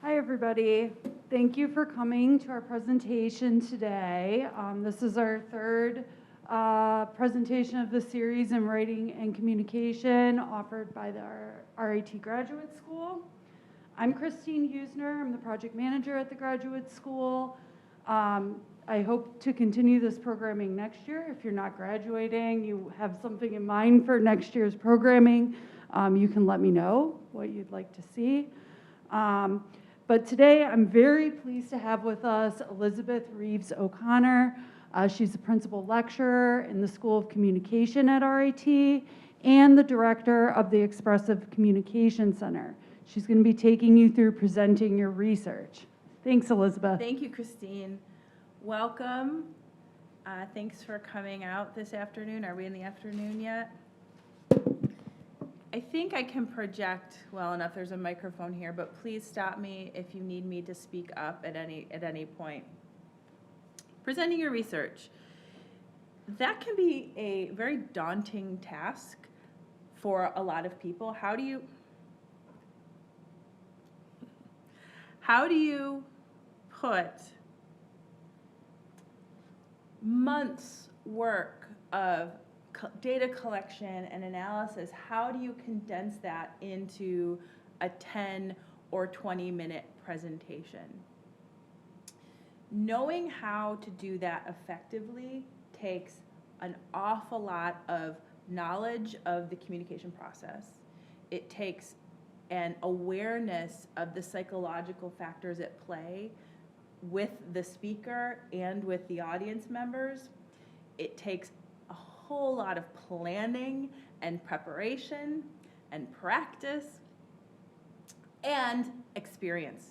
Hi, everybody. Thank you for coming to our presentation today. This is our third presentation of the series in writing and communication offered by the RIT Graduate School. I'm Christine Huesner. I'm the project manager at the Graduate School. I hope to continue this programming next year. If you're not graduating, you have something in mind for next year's programming, you can let me know what you'd like to see. But today, I'm very pleased to have with us Elizabeth Reeves O'Connor. She's a principal lecturer in the School of Communication at RIT and the director of the Expressive Communication Center. She's going to be taking you through presenting your research. Thanks, Elizabeth. Thank you, Christine. Welcome. Thanks for coming out this afternoon. Are we in the afternoon yet? I think I can project well enough. There's a microphone here, but please stop me if you need me to speak up at any point. Presenting your research. That can be a very daunting task for a lot of people. How do you put months' work of data collection and analysis, how do you condense that into a 10 or 20-minute presentation? Knowing how to do that effectively takes an awful lot of knowledge of the communication process. It takes an awareness of the psychological factors at play with the speaker and with the audience members. It takes a whole lot of planning and preparation and practice and experience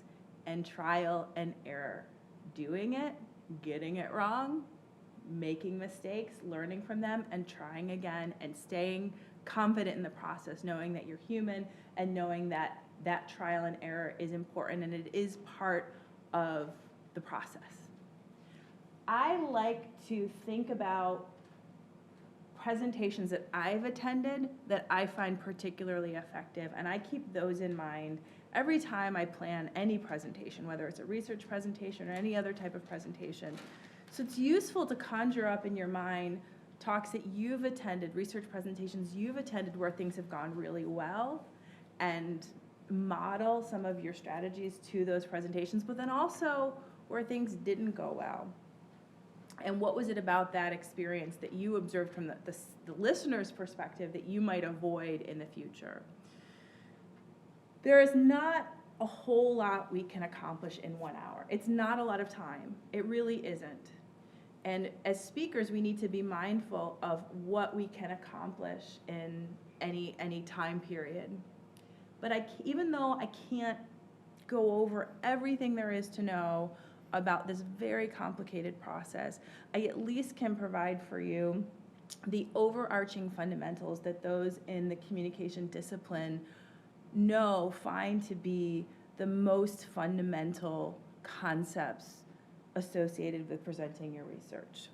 and trial and error. Doing it, getting it wrong, making mistakes, learning from them, and trying again, and staying confident in the process, knowing that you're human and knowing that that trial and error is important and it is part of the process. I like to think about presentations that I've attended that I find particularly effective, and I keep those in mind every time I plan any presentation, whether it's a research presentation or any other type of presentation. So it's useful to conjure up in your mind talks that you've attended, research presentations you've attended where things have gone really well, and model some of your strategies to those presentations, but then also where things didn't go well. And what was it about that experience that you observed from the listener's perspective that you might avoid in the future? There is not a whole lot we can accomplish in 1 hour. It's not a lot of time. It really isn't. And as speakers, we need to be mindful of what we can accomplish in any time period. But even though I can't go over everything there is to know about this very complicated process, I at least can provide for you the overarching fundamentals that those in the communication discipline find to be the most fundamental concepts associated with presenting your research.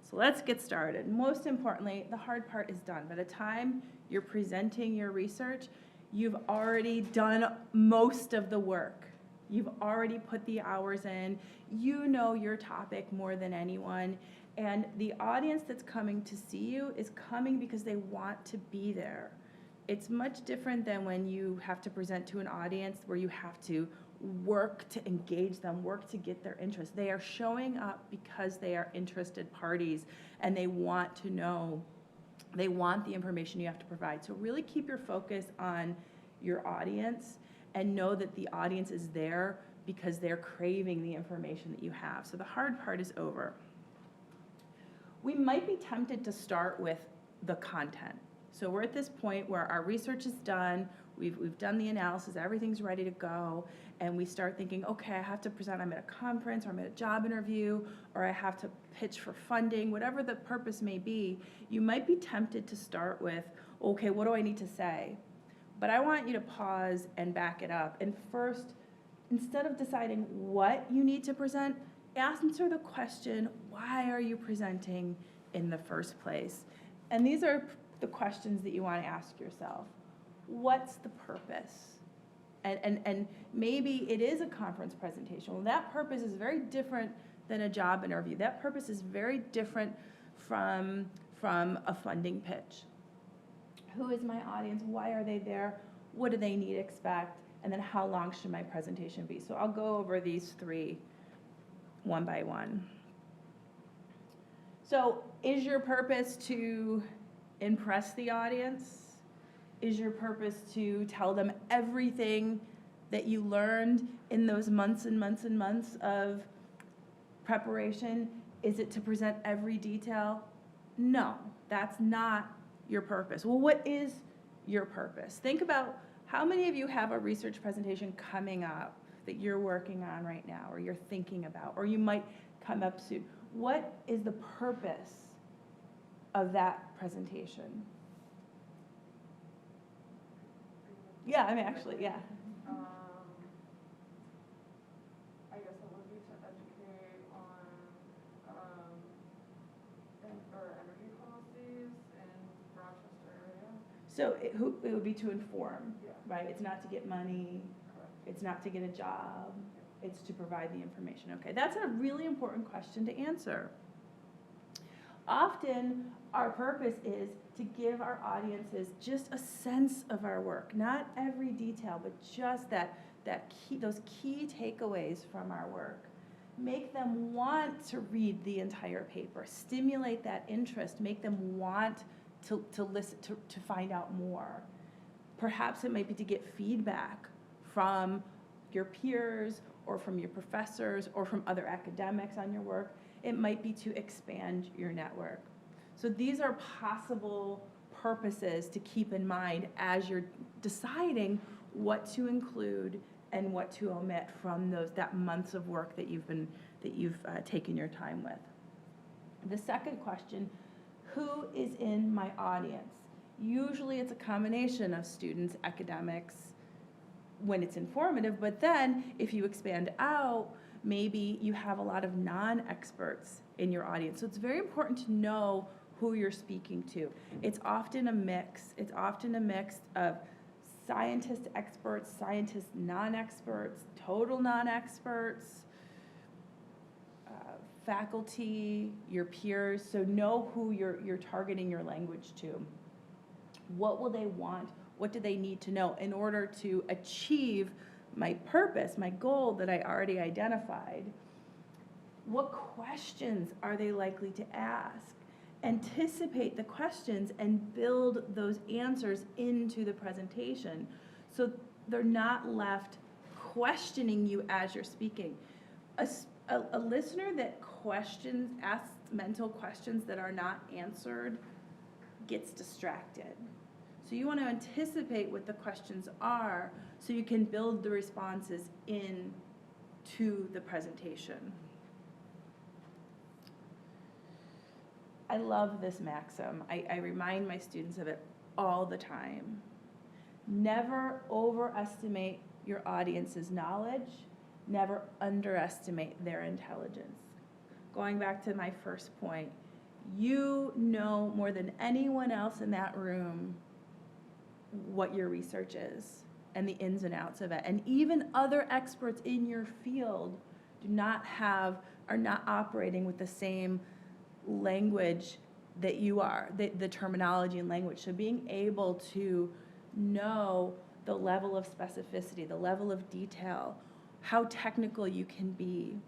So let's get started. Most importantly, the hard part is done. By the time you're presenting your research, you've already done most of the work. You've already put the hours in. You know your topic more than anyone. And the audience that's coming to see you is coming because they want to be there. It's much different than when you have to present to an audience where you have to work to engage them, work to get their interest. They are showing up because they are interested parties and they want to know, they want the information you have to provide. So really keep your focus on your audience and know that the audience is there because they're craving the information that you have. So the hard part is over. We might be tempted to start with the content. So we're at this point where our research is done, we've done the analysis, everything's ready to go, and we start thinking, okay, I have to present, I'm at a conference, or I'm at a job interview, or I have to pitch for funding, whatever the purpose may be. You might be tempted to start with, okay, what do I need to say? But I want you to pause and back it up. And first, instead of deciding what you need to present, answer the question, why are you presenting in the first place? And these are the questions that you want to ask yourself. What's the purpose? And maybe it is a conference presentation. Well, that purpose is very different than a job interview. That purpose is very different from a funding pitch. Who is my audience? Why are they there? What do they need to expect? And then how long should my presentation be? So I'll go over these three one by one. So is your purpose to impress the audience? Is your purpose to tell them everything that you learned in those months and months and months of preparation? Is it to present every detail? No, that's not your purpose. Well, what is your purpose? Think about how many of you have a research presentation coming up that you're working on right now, or you're thinking about, or you might come up soon. What is the purpose of that presentation? Yeah, I mean, actually, yeah. I guess it would be to educate on or energy policies in Rochester area. So it would be to inform, Yeah. right? It's not to get money, Correct. it's not to get a job, it's to provide the information. Okay, that's a really important question to answer. Often, our purpose is to give our audiences just a sense of our work, not every detail, but just those key takeaways from our work. Make them want to read the entire paper, stimulate that interest, make them want to listen, to find out more. Perhaps it might be to get feedback from your peers or from your professors or from other academics on your work. It might be to expand your network. So these are possible purposes to keep in mind as you're deciding what to include and what to omit from that months of work that you've taken your time with. The second question, who is in my audience? Usually it's a combination of students, academics, when it's informative, but then if you expand out, maybe you have a lot of non-experts in your audience. So it's very important to know who you're speaking to. It's often a mix. It's often a mix of scientist experts, scientist non-experts, total non-experts, faculty, your peers. So know who you're targeting your language to. What will they want? What do they need to know in order to achieve my purpose, my goal that I already identified? What questions are they likely to ask? Anticipate the questions and build those answers into the presentation so they're not left questioning you as you're speaking. A listener that asks mental questions that are not answered gets distracted. So you want to anticipate what the questions are so you can build the responses into the presentation. I love this maxim. I remind my students of it all the time. Never overestimate your audience's knowledge. Never underestimate their intelligence. Going back to my first point, you know more than anyone else in that room what your research is and the ins and outs of it. And even other experts in your field are not operating with the same language that you are, the terminology and language. So being able to know the level of specificity, the level of detail, how technical you can be.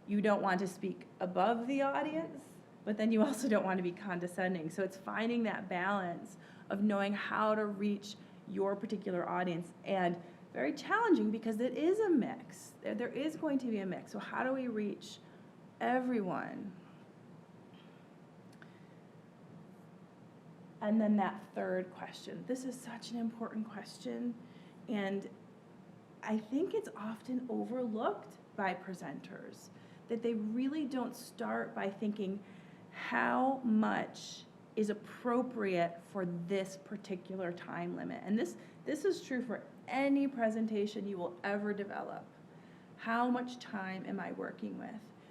You don't want to speak above the audience, but then you also don't want to be condescending. So it's finding that balance of knowing how to reach your particular audience, and very challenging because it is a mix. There is going to be a mix. So how do we reach everyone? And then that third question. This is such an important question, and I think it's often overlooked by presenters, that they really don't start by thinking how much is appropriate for this particular time limit. And this is true for any presentation you will ever develop. How much time am I working with?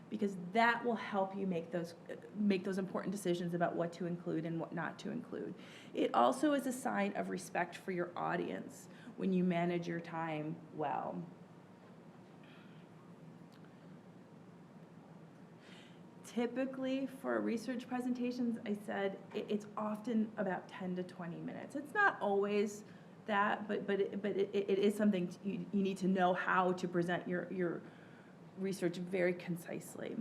Because that will help you make those important decisions about what to include and what not to include. It also is a sign of respect for your audience. when you manage your time well. Typically, for research presentations, I said it's often about 10 to 20 minutes. It's not always that, but it is something you need to know how to present your research very concisely.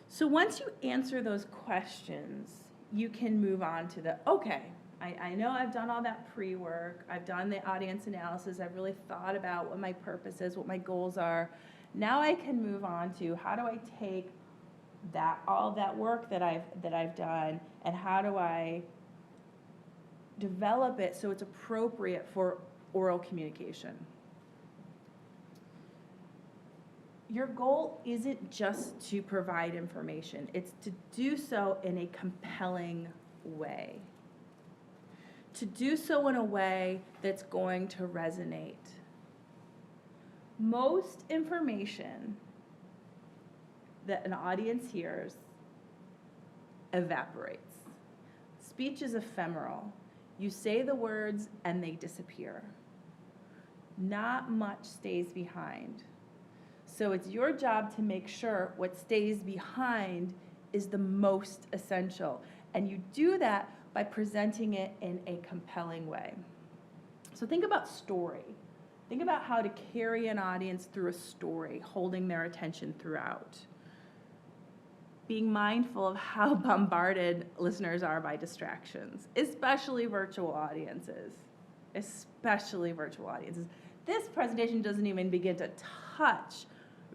So once you answer those questions, you can move on to the, okay, I know I've done all that pre-work, I've done the audience analysis, I've really thought about what my purpose is, what my goals are. Now I can move on to how do I take that, all that work that I've done, and how do I develop it so it's appropriate for oral communication. Your goal isn't just to provide information, it's to do so in a compelling way. To do so in a way that's going to resonate. Most information that an audience hears evaporates. Speech is ephemeral. You say the words and they disappear. Not much stays behind. So it's your job to make sure what stays behind is the most essential. And you do that by presenting it in a compelling way. So think about story. Think about how to carry an audience through a story, holding their attention throughout. Being mindful of how bombarded listeners are by distractions, especially virtual audiences. Especially virtual audiences. This presentation doesn't even begin to touch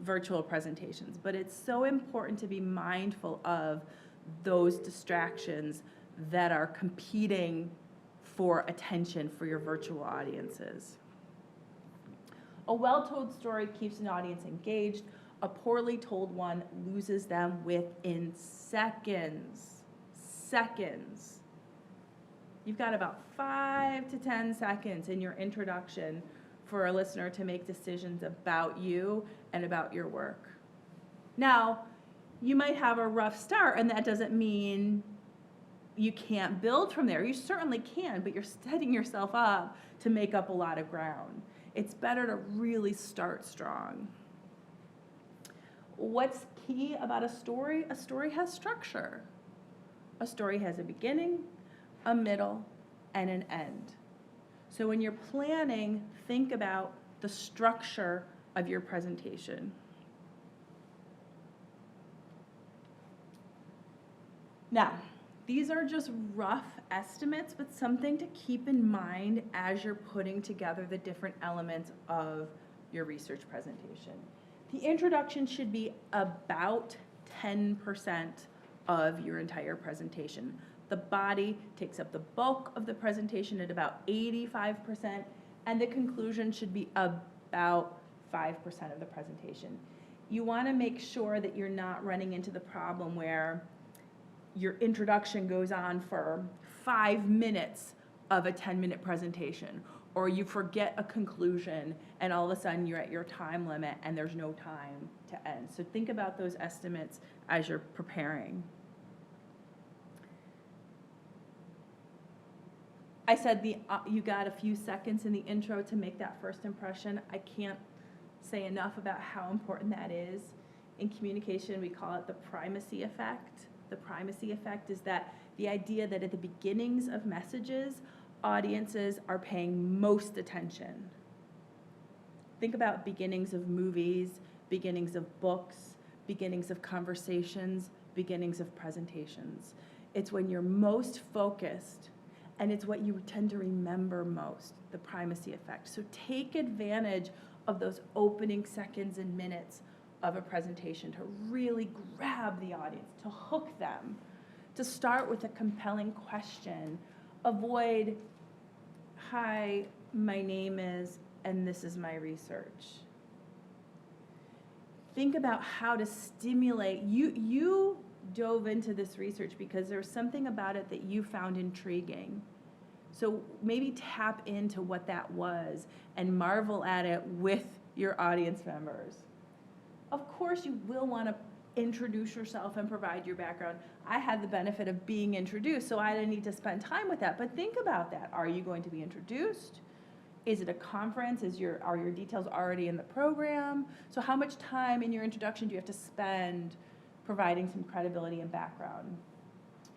virtual presentations, but it's so important to be mindful of those distractions that are competing for attention for your virtual audiences. A well-told story keeps an audience engaged. A poorly told one loses them within seconds. Seconds. You've got about 5 to 10 seconds in your introduction for a listener to make decisions about you and about your work. Now, you might have a rough start, and that doesn't mean you can't build from there. You certainly can, but you're setting yourself up to make up a lot of ground. It's better to really start strong. What's key about a story? A story has structure. A story has a beginning, a middle, and an end. So when you're planning, think about the structure of your presentation. Now, these are just rough estimates, but something to keep in mind as you're putting together the different elements of your research presentation. The introduction should be about 10% of your entire presentation. The body takes up the bulk of the presentation at about 85%, and the conclusion should be about 5% of the presentation. You want to make sure that you're not running into the problem where your introduction goes on for 5 minutes of a 10-minute presentation, or you forget a conclusion and all of a sudden you're at your time limit and there's no time to end. So think about those estimates as you're preparing. I said you got a few seconds in the intro to make that first impression. I can't say enough about how important that is. In communication, we call it the primacy effect. The primacy effect is that the idea that at the beginnings of messages, audiences are paying most attention. Think about beginnings of movies, beginnings of books, beginnings of conversations, beginnings of presentations. It's when you're most focused, and it's what you tend to remember most, the primacy effect. So take advantage of those opening seconds and minutes of a presentation to really grab the audience, to hook them, to start with a compelling question. Avoid, hi, my name is, and this is my research. Think about how to stimulate. You dove into this research because there's something about it that you found intriguing. So maybe tap into what that was and marvel at it with your audience members. Of course, you will want to introduce yourself and provide your background. I had the benefit of being introduced, so I didn't need to spend time with that. But think about that. Are you going to be introduced? Is it a conference? Are your details already in the program? So how much time in your introduction do you have to spend providing some credibility and background?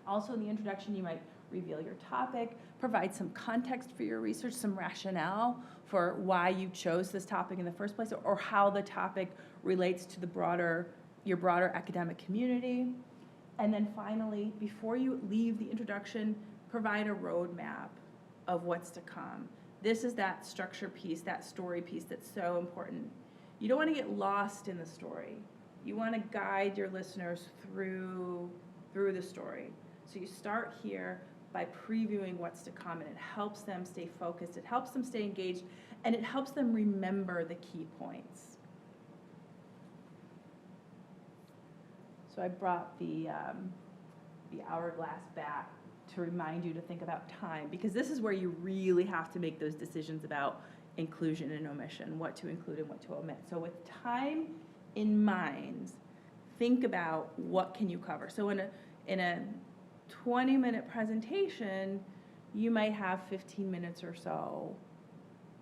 Also in the introduction, you might reveal your topic, provide some context for your research, some rationale for why you chose this topic in the first place, or how the topic relates to your broader academic community. And then finally, before you leave the introduction, provide a roadmap of what's to come. This is that structure piece, that story piece that's so important. You don't want to get lost in the story. You want to guide your listeners through the story. So you start here by previewing what's to come, and it helps them stay focused, it helps them stay engaged, and it helps them remember the key points. So I brought the hourglass back to remind you to think about time, because this is where you really have to make those decisions about inclusion and omission, what to include and what to omit. So with time in mind, think about what can you cover. So in a 20-minute presentation, you might have 15 minutes or so,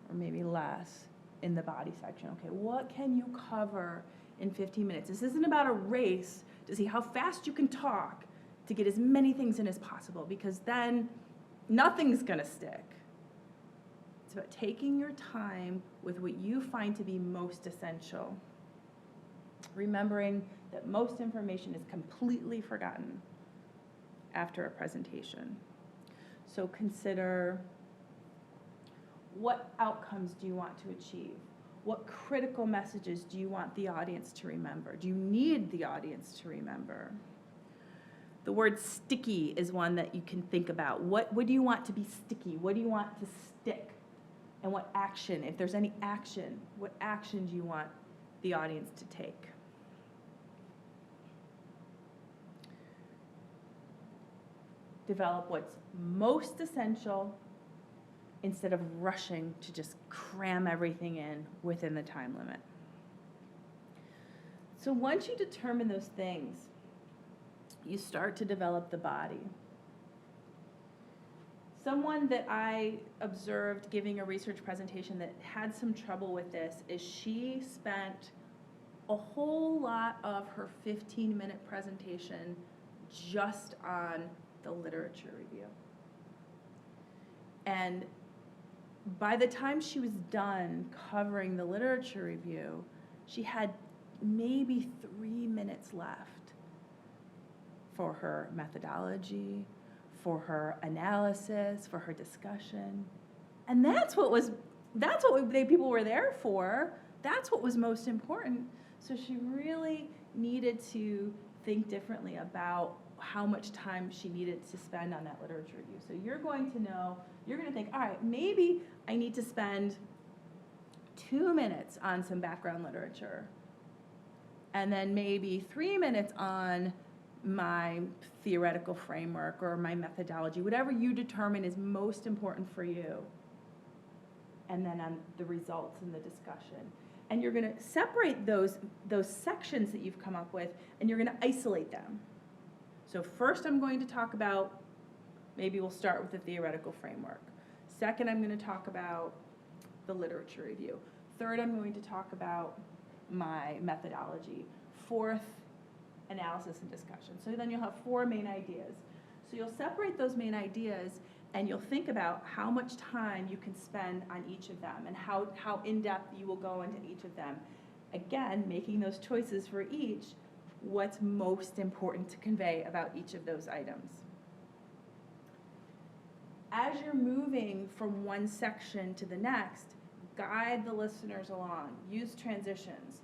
or maybe less, in the body section. Okay, what can you cover in 15 minutes? This isn't about a race to see how fast you can talk to get as many things in as possible, because then nothing's gonna stick. It's about taking your time with what you find to be most essential. Remembering that most information is completely forgotten after a presentation. So consider, what outcomes do you want to achieve? What critical messages do you want the audience to remember? Do you need the audience to remember? The word sticky is one that you can think about. What do you want to be sticky? What do you want to stick? And what action, if there's any action, what action do you want the audience to take? Develop what's most essential instead of rushing to just cram everything in within the time limit. So once you determine those things, you start to develop the body. Someone that I observed giving a research presentation that had some trouble with this is she spent a whole lot of her 15-minute presentation just on the literature review. And by the time she was done covering the literature review, she had maybe 3 minutes left for her methodology, for her analysis, for her discussion. And that's what people were there for. That's what was most important. So she really needed to think differently about how much time she needed to spend on that literature review. So you're going to think, all right, maybe I need to spend 2 minutes on some background literature, and then maybe 3 minutes on my theoretical framework or my methodology, whatever you determine is most important for you, and then on the results and the discussion. And you're going to separate those sections that you've come up with, and you're going to isolate them. So first I'm going to talk about, maybe we'll start with the theoretical framework. Second, I'm going to talk about the literature review. Third, I'm going to talk about my methodology. Fourth, analysis and discussion. So then you'll have 4 main ideas. So you'll separate those main ideas, and you'll think about how much time you can spend on each of them and how in-depth you will go into each of them. Again, making those choices for each, what's most important to convey about each of those items. As you're moving from one section to the next, guide the listeners along. Use transitions.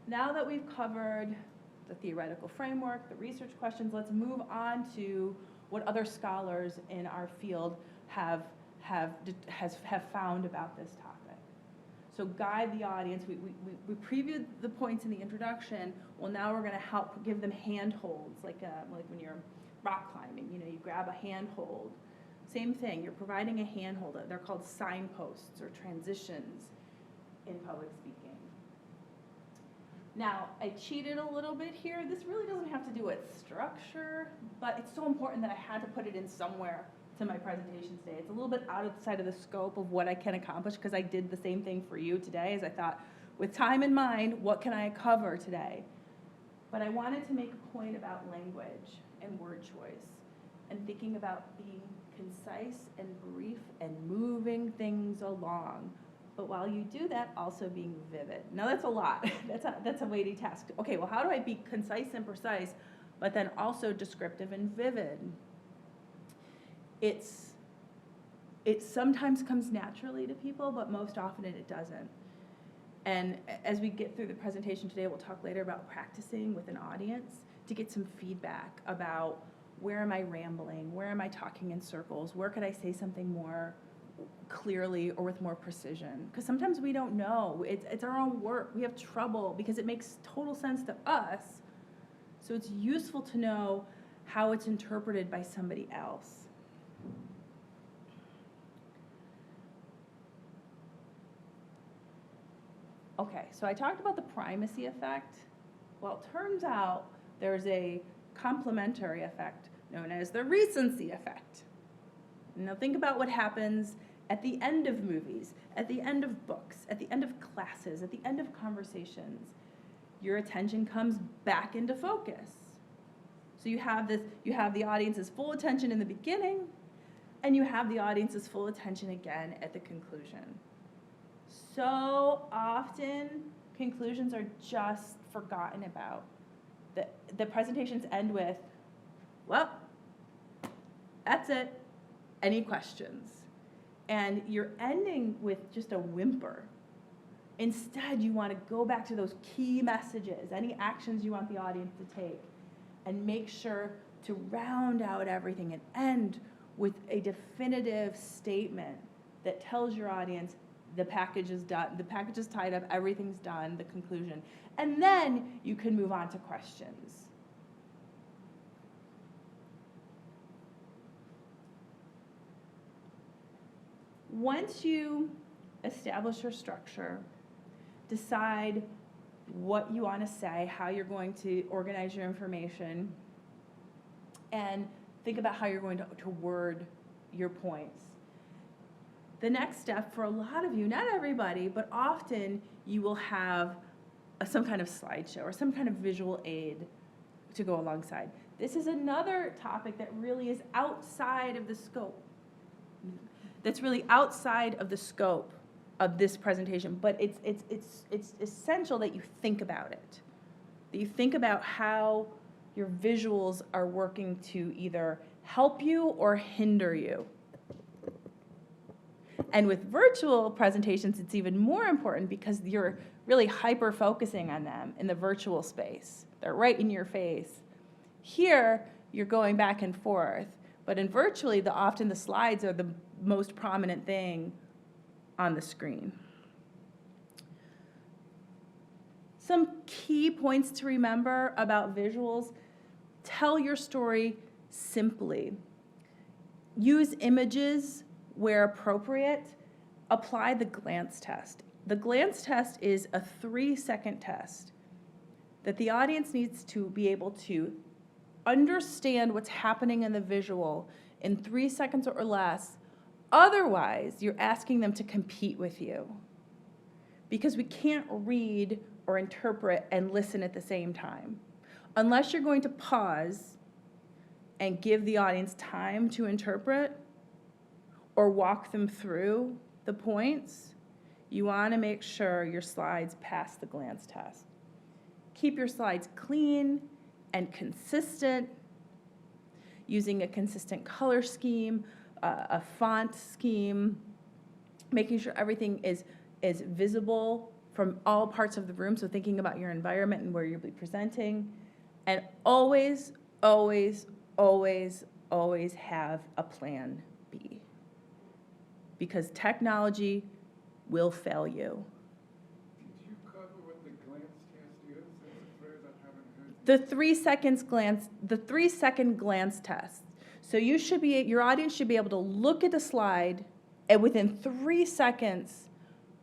Now that we've covered the theoretical framework, the research questions, let's move on to what other scholars in our field have found about this topic. So guide the audience. We previewed the points in the introduction. Well, now we're going to help give them handholds, like when you're rock climbing. You grab a handhold. Same thing. You're providing a handhold. They're called signposts or transitions in public speaking. Now, I cheated a little bit here. This really doesn't have to do with structure, but it's so important that I had to put it in somewhere to my presentation today. It's a little bit outside of the scope of what I can accomplish because I did the same thing for you today as I thought, with time in mind, what can I cover today? But I wanted to make a point about language and word choice and thinking about being concise and brief and moving things along. But while you do that, also being vivid. Now that's a lot. That's a weighty task. Okay, well, how do I be concise and precise, but then also descriptive and vivid? It sometimes comes naturally to people, but most often it doesn't. And as we get through the presentation today, we'll talk later about practicing with an audience to get some feedback about where am I rambling, where am I talking in circles, where could I say something more clearly or with more precision, because sometimes we don't know. It's our own work. We have trouble because it makes total sense to us, so it's useful to know how it's interpreted by somebody else. Okay, so I talked about the primacy effect. Well, it turns out there's a complementary effect known as the recency effect. Now think about what happens at the end of movies, at the end of books, at the end of classes, at the end of conversations. Your attention comes back into focus. So you have the audience's full attention in the beginning, and you have the audience's full attention again at the conclusion. So often, conclusions are just forgotten about. The presentations end with, well, that's it. Any questions? And you're ending with just a whimper. Instead, you want to go back to those key messages, any actions you want the audience to take, and make sure to round out everything and end with a definitive statement that tells your audience the package is done, the package is tied up, everything's done, the conclusion. And then you can move on to questions. Once you establish your structure, decide what you want to say, how you're going to organize your information, and think about how you're going to word your points. The next step for a lot of you, not everybody, but often you will have some kind of slideshow or some kind of visual aid to go alongside. This is another topic that really is outside of the scope. That's really outside of the scope of this presentation, but it's essential that you think about it. That you think about how your visuals are working to either help you or hinder you. And with virtual presentations, it's even more important because you're really hyper-focusing on them in the virtual space. They're right in your face. Here, you're going back and forth, but in virtually, often the slides are the most prominent thing on the screen. Some key points to remember about visuals: tell your story simply. Use images where appropriate. Apply the glance test. The glance test is a 3-second test that the audience needs to be able to understand what's happening in the visual in 3 seconds or less. Otherwise, you're asking them to compete with you, because we can't read or interpret and listen at the same time. Unless you're going to pause and give the audience time to interpret or walk them through the points, you want to make sure your slides pass the glance test. Keep your slides clean and consistent, using a consistent color scheme, a font scheme, making sure everything is visible from all parts of the room, so thinking about your environment and where you'll be presenting. And always, always, always, always have a plan B, because technology will fail you. Did you cover what the glance test is? Since it's I haven't heard. The 3-second glance test. So your audience should be able to look at a slide and within 3 seconds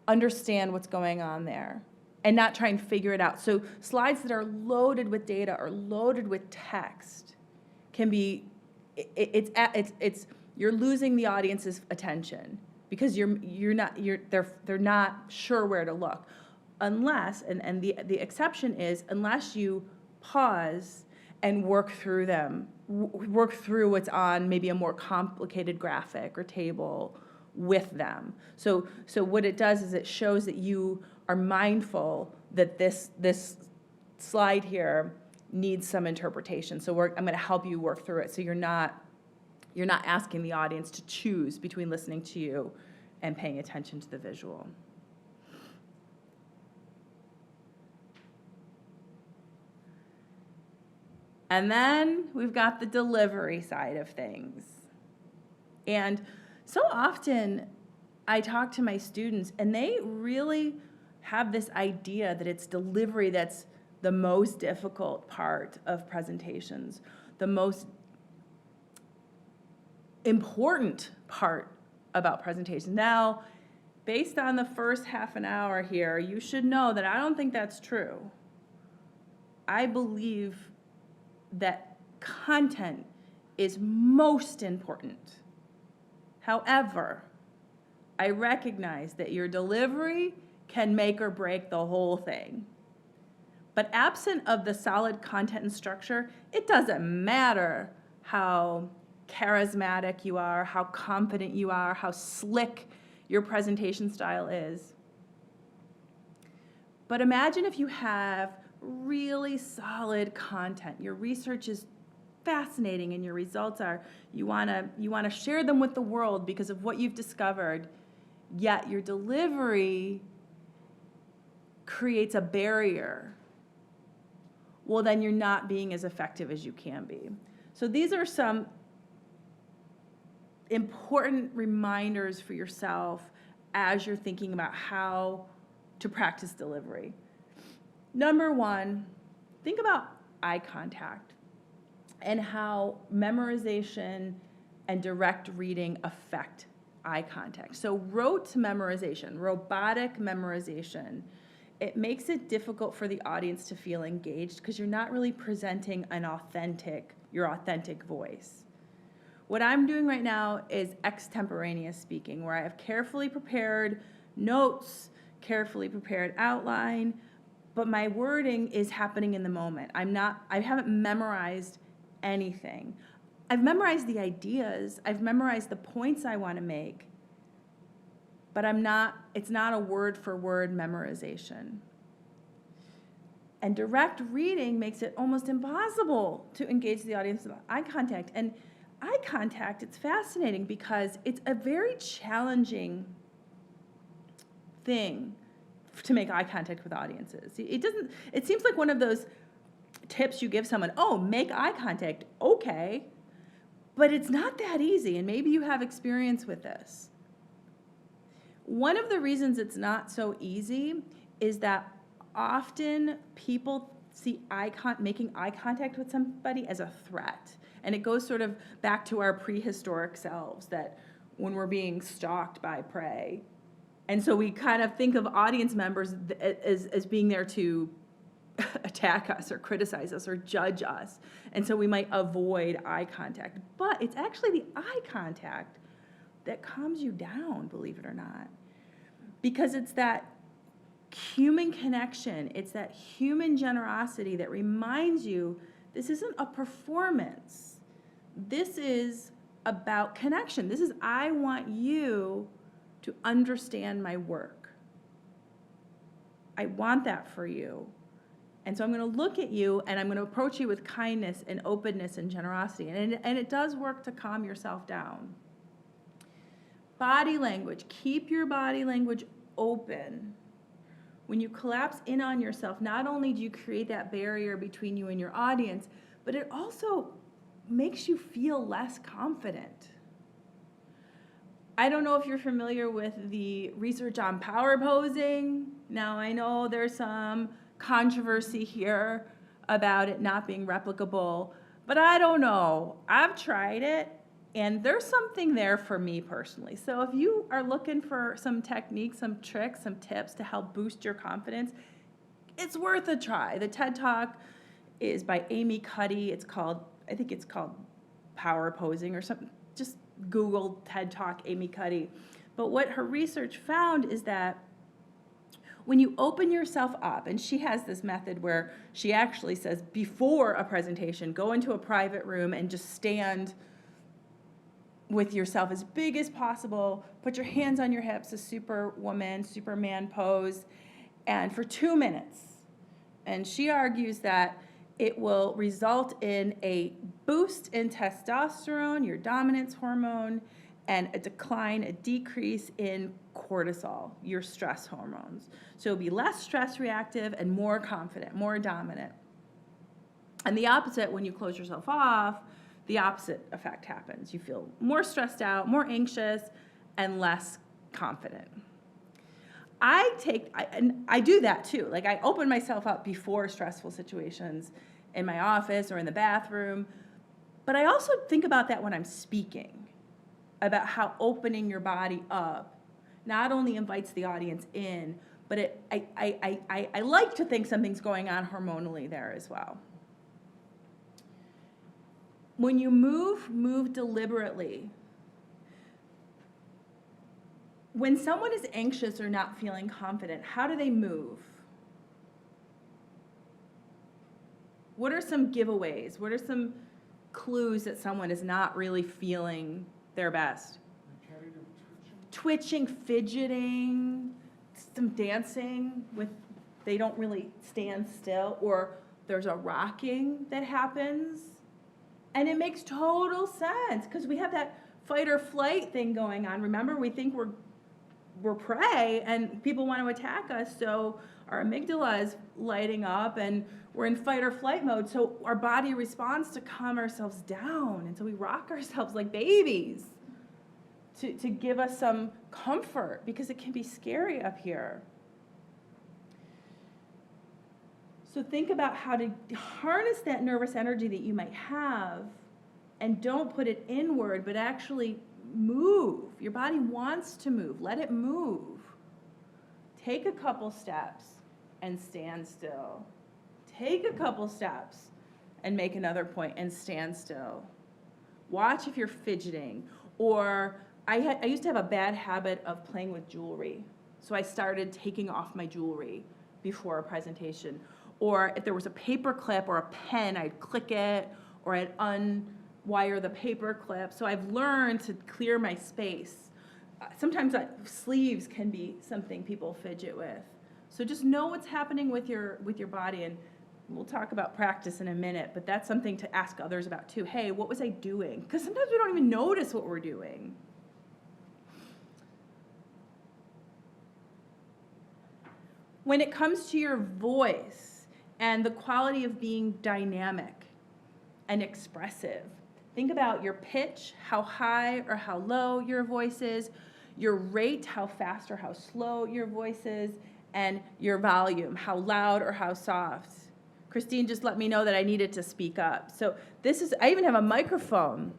understand what's going on there. and not try and figure it out. So slides that are loaded with data or loaded with text can be, you're losing the audience's attention because they're not sure where to look. Unless, and the exception is, unless you pause and work through them, work through what's on maybe a more complicated graphic or table with them. So what it does is it shows that you are mindful that this slide here needs some interpretation. So I'm going to help you work through it so you're not asking the audience to choose between listening to you and paying attention to the visual. And then we've got the delivery side of things. And so often I talk to my students and they really have this idea that it's delivery that's the most difficult part of presentations, the most important part about presentations. Now, based on the first half an hour here, you should know that I don't think that's true. I believe that content is most important. However, I recognize that your delivery can make or break the whole thing. But absent of the solid content and structure, it doesn't matter how charismatic you are, how confident you are, how slick your presentation style is. But imagine if you have really solid content. Your research is fascinating and your results are, you want to share them with the world because of what you've discovered, yet your delivery creates a barrier. Well, then you're not being as effective as you can be. So these are some important reminders for yourself as you're thinking about how to practice delivery. Number one, think about eye contact and how memorization and direct reading affect eye contact. So rote memorization, robotic memorization, it makes it difficult for the audience to feel engaged because you're not really presenting your authentic voice. What I'm doing right now is extemporaneous speaking, where I have carefully prepared notes, carefully prepared outline, but my wording is happening in the moment. I haven't memorized anything. I've memorized the ideas, I've memorized the points I want to make, but it's not a word for word memorization. And direct reading makes it almost impossible to engage the audience with eye contact. And eye contact, it's fascinating because it's a very challenging thing to make eye contact with audiences. It seems like one of those tips you give someone, oh, make eye contact, okay, but it's not that easy, and maybe you have experience with this. One of the reasons it's not so easy is that often people see making eye contact with somebody as a threat, and it goes sort of back to our prehistoric selves, that when we're being stalked by prey. And so we kind of think of audience members as being there to attack us or criticize us or judge us. And so we might avoid eye contact. But it's actually the eye contact that calms you down, believe it or not. Because it's that human connection, it's that human generosity that reminds you this isn't a performance. This is about connection. This is, I want you to understand my work. I want that for you. And so I'm going to look at you and I'm going to approach you with kindness and openness and generosity. And it does work to calm yourself down. Body language. Keep your body language open. When you collapse in on yourself, not only do you create that barrier between you and your audience, but it also makes you feel less confident. I don't know if you're familiar with the research on power posing. Now, I know there's some controversy here about it not being replicable, but I don't know. I've tried it, and there's something there for me personally. So if you are looking for some techniques, some tricks, some tips to help boost your confidence, it's worth a try. The TED Talk is by Amy Cuddy. I think it's called Power Posing or something. Just Google TED Talk Amy Cuddy. But what her research found is that when you open yourself up, and she has this method where she actually says before a presentation, go into a private room and just stand with yourself as big as possible, put your hands on your hips, a superwoman, superman pose, and for 2 minutes. And she argues that it will result in a boost in testosterone, your dominance hormone, and a decrease in cortisol, your stress hormones. So it'll be less stress reactive and more confident, more dominant. And the opposite, when you close yourself off, the opposite effect happens. You feel more stressed out, more anxious, and less confident. I do that too. Like, I open myself up before stressful situations in my office or in the bathroom. But I also think about that when I'm speaking, about how opening your body up not only invites the audience in, but I like to think something's going on hormonally there as well. When you move deliberately. When someone is anxious or not feeling confident, how do they move? What are some giveaways? What are some clues that someone is not really feeling their best? Repetitive twitching. Twitching, fidgeting, some dancing they don't really stand still, or there's a rocking that happens. And it makes total sense because we have that fight or flight thing going on. Remember, we think we're prey and people want to attack us, so our amygdala is lighting up and we're in fight or flight mode, so our body responds to calm ourselves down, and so we rock ourselves like babies to give us some comfort because it can be scary up here. So think about how to harness that nervous energy that you might have and don't put it inward, but actually move. Your body wants to move. Let it move. Take a couple steps and stand still. Take a couple steps and make another point and stand still. Watch if you're fidgeting. Or I used to have a bad habit of playing with jewelry. So I started taking off my jewelry before a presentation. Or if there was a paper clip or a pen, I'd click it, or I'd unwire the paper clip. So I've learned to clear my space. Sometimes sleeves can be something people fidget with. So just know what's happening with your body, and we'll talk about practice in a minute, but that's something to ask others about too. Hey, what was I doing? Because sometimes we don't even notice what we're doing. When it comes to your voice, and the quality of being dynamic and expressive. Think about your pitch, how high or how low your voice is, your rate, how fast or how slow your voice is, and your volume, how loud or how soft. Christine just let me know that I needed to speak up. So I even have a microphone,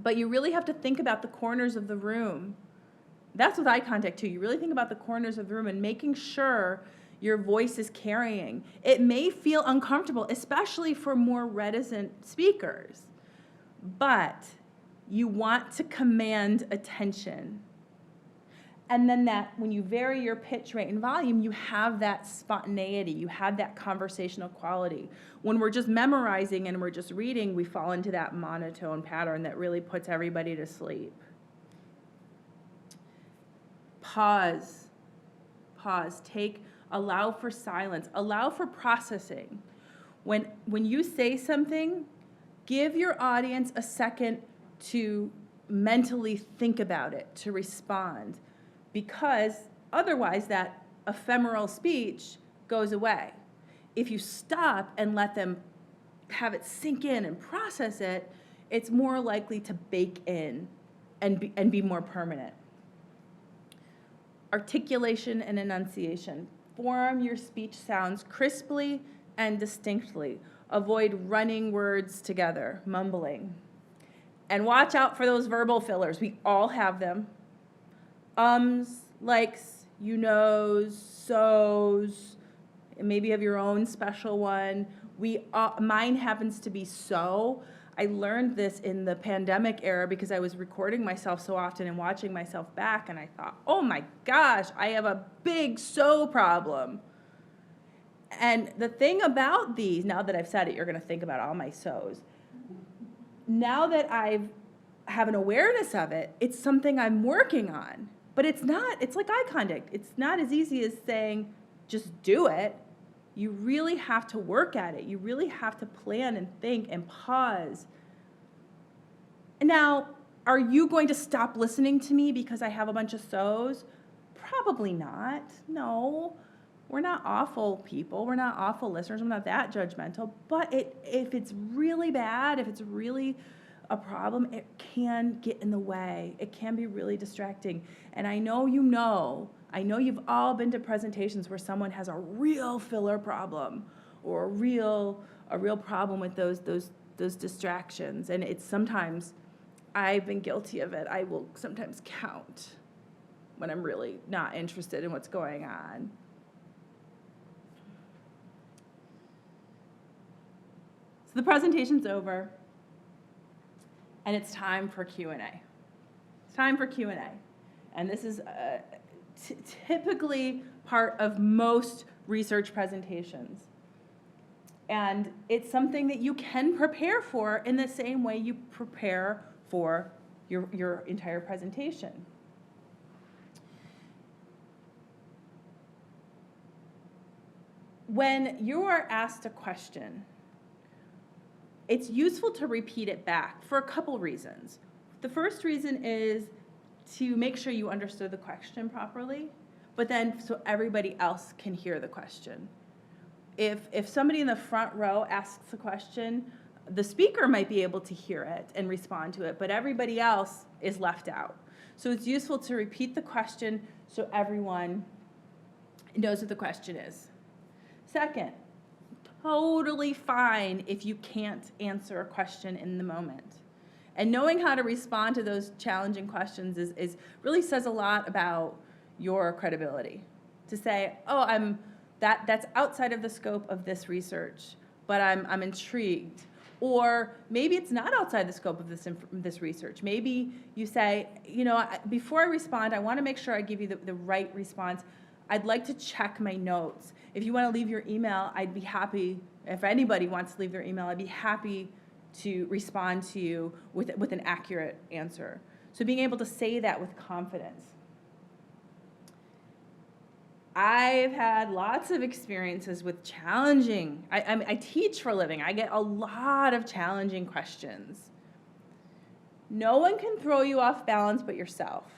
but you really have to think about the corners of the room. That's with eye contact too. You really think about the corners of the room and making sure your voice is carrying. It may feel uncomfortable, especially for more reticent speakers, but you want to command attention. And then that when you vary your pitch rate and volume, you have that spontaneity, you have that conversational quality. When we're just memorizing and we're just reading, we fall into that monotone pattern that really puts everybody to sleep. Pause, allow for silence, allow for processing. When you say something, give your audience a second to mentally think about it, to respond, because otherwise that ephemeral speech goes away. If you stop and let them have it sink in and process it, it's more likely to bake in and be more permanent. Articulation and enunciation. Form your speech sounds crisply and distinctly. Avoid running words together, mumbling. And watch out for those verbal fillers. We all have them. Likes, you knows, so's, Maybe you have your own special one. Mine happens to be so. I learned this in the pandemic era because I was recording myself so often and watching myself back, and I thought, oh my gosh, I have a big so problem. And the thing about these, now that I've said it, you're going to think about all my so's. Now that I have an awareness of it, it's something I'm working on. But it's like eye contact. It's not as easy as saying, just do it. You really have to work at it. You really have to plan and think and pause. Now, are you going to stop listening to me because I have a bunch of so's? Probably not. No. We're not awful people. We're not awful listeners. I'm not that judgmental. But if it's really bad, if it's really a problem, it can get in the way. It can be really distracting. And I know you've all been to presentations where someone has a real filler problem or a real problem with those distractions. And it's sometimes, I've been guilty of it. I will sometimes count when I'm really not interested in what's going on. So the presentation's over, and it's time for Q&A. It's time for Q&A. And this is typically part of most research presentations. And it's something that you can prepare for in the same way you prepare for your entire presentation. When you are asked a question, it's useful to repeat it back for a couple reasons. The first reason is to make sure you understood the question properly, but then so everybody else can hear the question. If somebody in the front row asks a question, the speaker might be able to hear it and respond to it, but everybody else is left out. So it's useful to repeat the question so everyone knows what the question is. Second, totally fine if you can't answer a question in the moment. And knowing how to respond to those challenging questions is really says a lot about your credibility. To say, oh, that's outside of the scope of this research, but I'm intrigued. Or maybe it's not outside the scope of this research. Maybe you say, before I respond, I want to make sure I give you the right response. I'd like to check my notes. If you want to leave your email, I'd be happy, if anybody wants to leave their email, I'd be happy to respond to you with an accurate answer. So being able to say that with confidence. I've had lots of experiences with challenging, I teach for a living. I get a lot of challenging questions. No one can throw you off balance but yourself.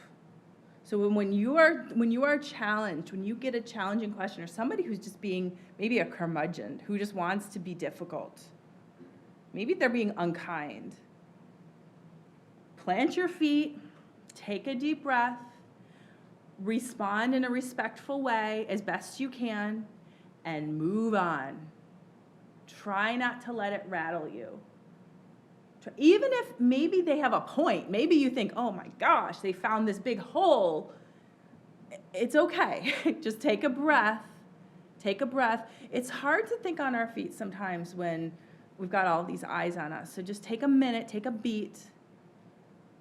So when you are challenged, when you get a challenging question, or somebody who's just being maybe a curmudgeon, who just wants to be difficult, maybe they're being unkind, plant your feet, take a deep breath, respond in a respectful way as best you can, and move on. Try not to let it rattle you. Even if maybe they have a point, maybe you think, oh my gosh, they found this big hole. It's okay. Just take a breath. Take a breath. It's hard to think on our feet sometimes when we've got all these eyes on us. So just take a minute, take a beat,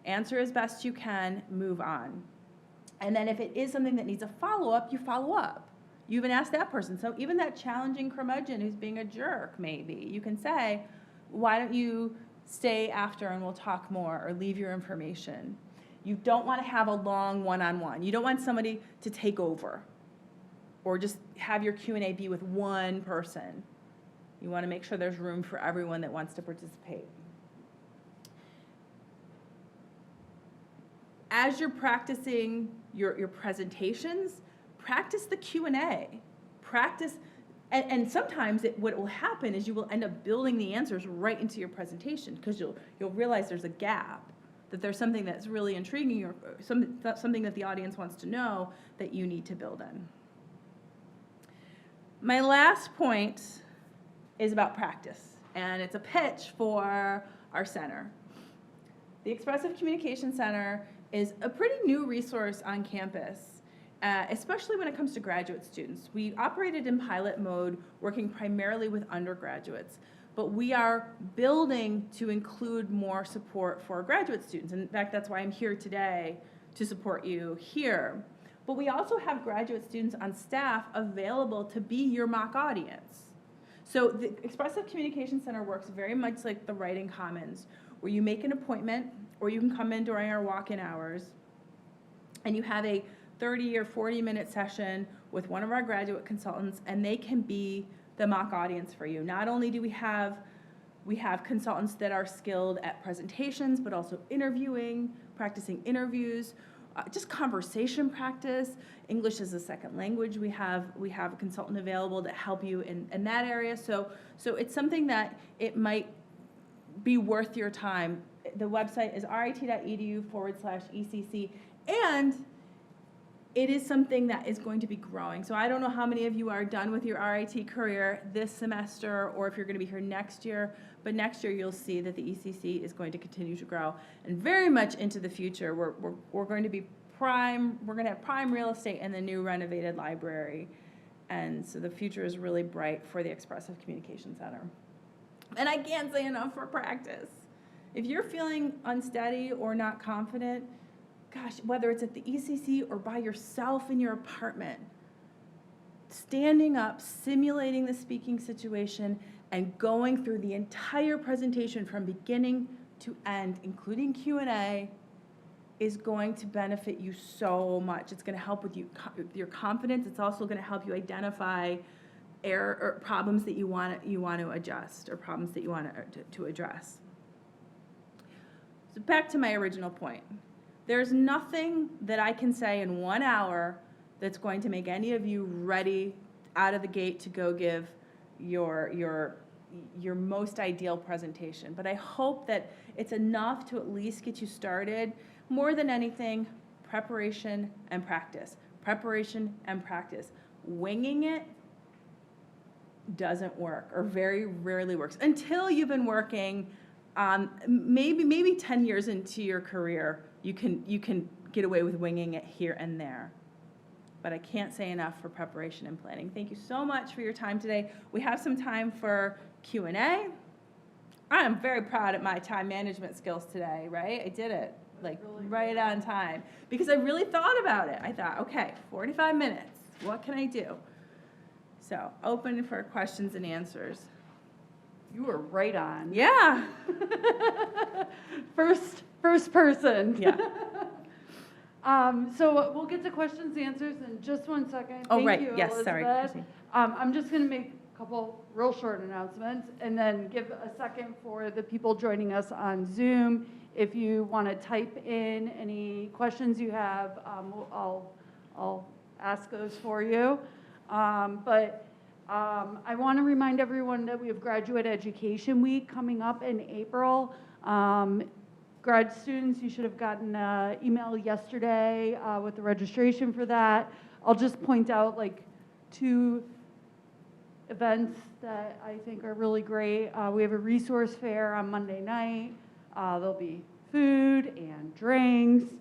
answer as best you can, move on. And then if it is something that needs a follow-up, you follow up. You even ask that person. So even that challenging curmudgeon who's being a jerk, maybe, you can say, why don't you stay after and we'll talk more, or leave your information. You don't want to have a long one-on-one. You don't want somebody to take over or just have your Q&A be with one person. You want to make sure there's room for everyone that wants to participate. As you're practicing your presentations, practice the Q&A. Practice. And sometimes what will happen is you will end up building the answers right into your presentation because you'll realize there's a gap, that there's something that's really intriguing or something that the audience wants to know that you need to build in. My last point is about practice, and it's a pitch for our center. The Expressive Communication Center is a pretty new resource on campus. especially when it comes to graduate students. We operated in pilot mode, working primarily with undergraduates, but we are building to include more support for graduate students. In fact, that's why I'm here today, to support you here. But we also have graduate students on staff available to be your mock audience. So the Expressive Communication Center works very much like the Writing Commons, where you make an appointment, or you can come in during our walk-in hours, and you have a 30 or 40-minute session with one of our graduate consultants, and they can be the mock audience for you. Not only do we have consultants that are skilled at presentations, but also interviewing, practicing interviews, just conversation practice. English is a second language. We have a consultant available to help you in that area. So it's something that it might be worth your time. The website is rit.edu/ECC, and it is something that is going to be growing. So I don't know how many of you are done with your RIT career this semester, or if you're going to be here next year, but next year you'll see that the ECC is going to continue to grow. And very much into the future, we're going to be we're going to have prime real estate in the new renovated library. And so the future is really bright for the Expressive Communication Center. And I can't say enough for practice. If you're feeling unsteady or not confident, gosh, whether it's at the ECC or by yourself in your apartment, standing up, simulating the speaking situation, and going through the entire presentation from beginning to end, including Q&A, is going to benefit you so much. It's going to help with your confidence. It's also going to help you identify error or problems that you want to adjust, or problems that you want to address. So back to my original point. There's nothing that I can say in 1 hour that's going to make any of you ready out of the gate to go give your most ideal presentation. But I hope that it's enough to at least get you started. More than anything, preparation and practice. Preparation and practice. Winging it doesn't work, or very rarely works, until you've been working maybe 10 years into your career. You can get away with winging it here and there. But I can't say enough for preparation and planning. Thank you so much for your time today. We have some time for Q&A. I am very proud of my time management skills today, right? I did it like right on time, because I really thought about it. I thought, okay, 45 minutes, what can I do? So open for questions and answers. You were right on. Yeah. First person. Yeah. So we'll get to questions and answers in just 1 second. Oh, Thank right. you, Yes, sorry, Elizabeth. Chrissy. I'm just going to make a couple real short announcements, and then give a second for the people joining us on Zoom. If you want to type in any questions you have, I'll ask those for you. I want to remind everyone that we have Graduate Education Week coming up in April. Grad students, you should have gotten an email yesterday with the registration for that. I'll just point out like 2 events that I think are really great. We have a resource fair on Monday night. There'll be food and drinks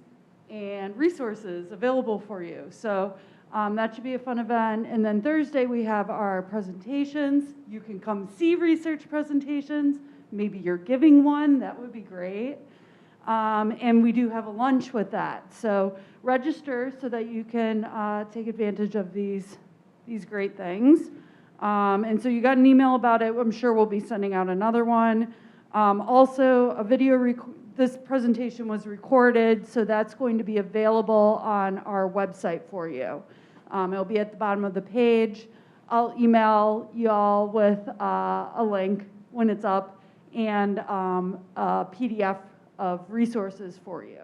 and resources available for you. So that should be a fun event. And then Thursday we have our presentations. You can come see research presentations. Maybe you're giving one, that would be great. And we do have a lunch with that. So register so that you can take advantage of these great things. And so you got an email about it. I'm sure we'll be sending out another one. Also, a video this presentation was recorded, so that's going to be available on our website for you. It'll be at the bottom of the page. I'll email y'all with a link when it's up, and a PDF of resources for you.